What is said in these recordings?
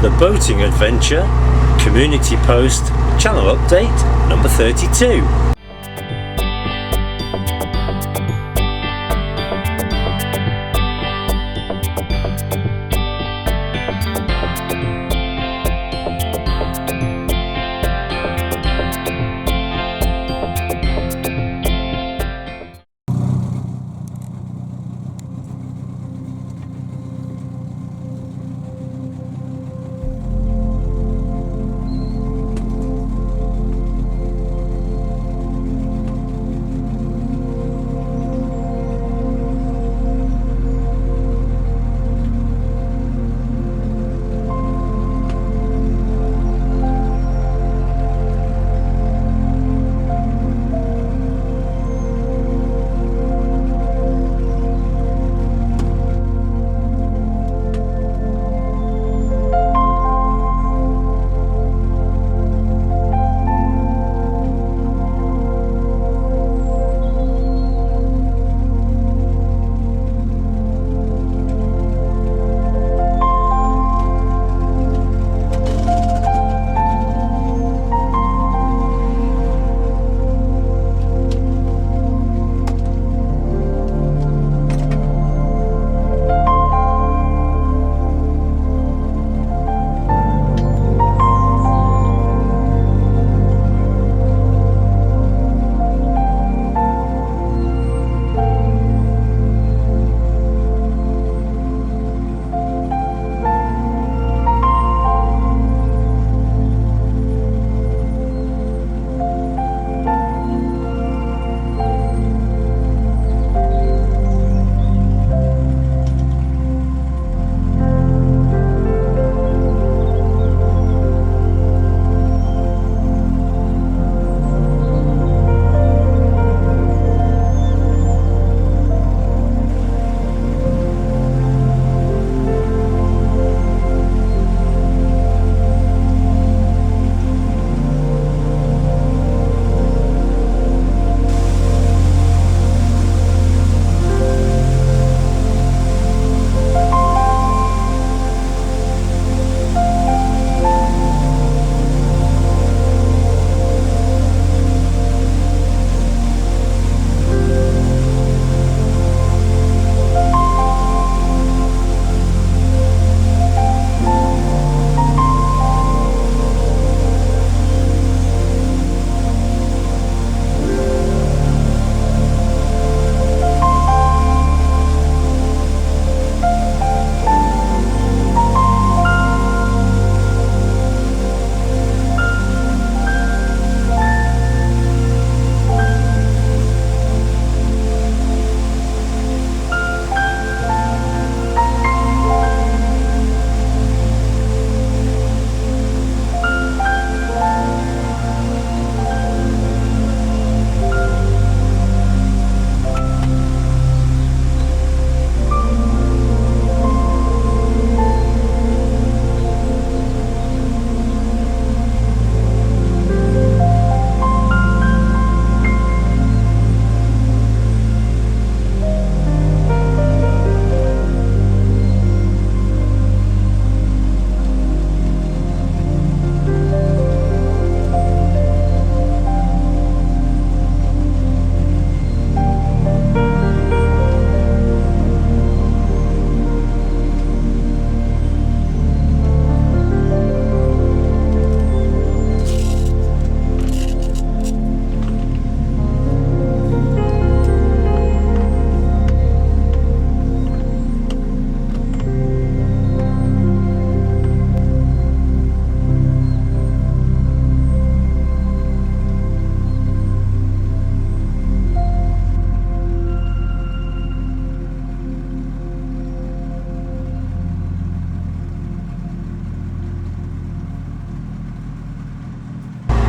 The Boating Adventure, Community Post, Channel Update number 32.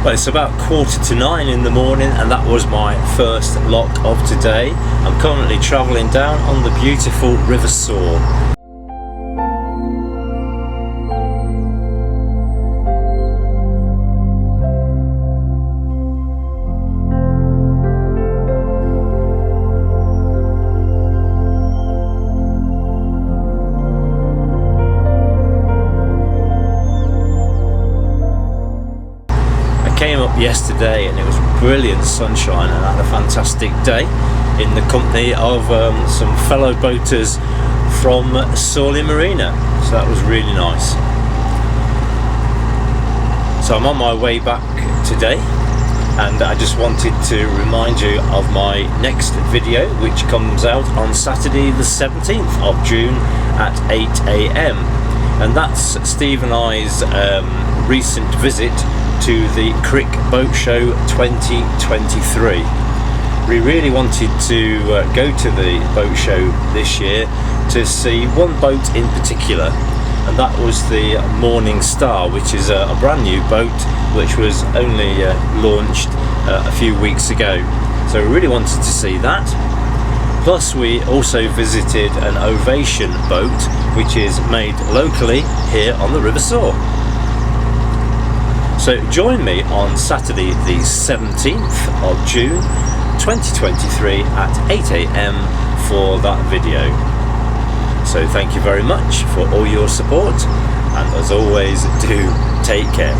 Well, it's about 8:45 in the morning, and that was my first lock of today. I'm currently travelling down on the beautiful River Soar. yesterday, and it was brilliant sunshine, and I had a fantastic day in the company of some fellow boaters from Sawley Marina, so that was really nice. So I'm on my way back today, and I just wanted to remind you of my next video, which comes out on Saturday the 17th of June at 8 AM, and that's Steve and I's recent visit to the Crick Boat Show 2023. We really wanted to go to the boat show this year to see one boat in particular, and that was the Morning Star, which is a brand new boat which was only launched a few weeks ago. So we really wanted to see that. Plus we also visited an Ovation boat which is made locally here on the River Soar. So join me on Saturday the 17th of June 2023 at 8 AM for that video. So thank you very much for all your support, and as always, do take care.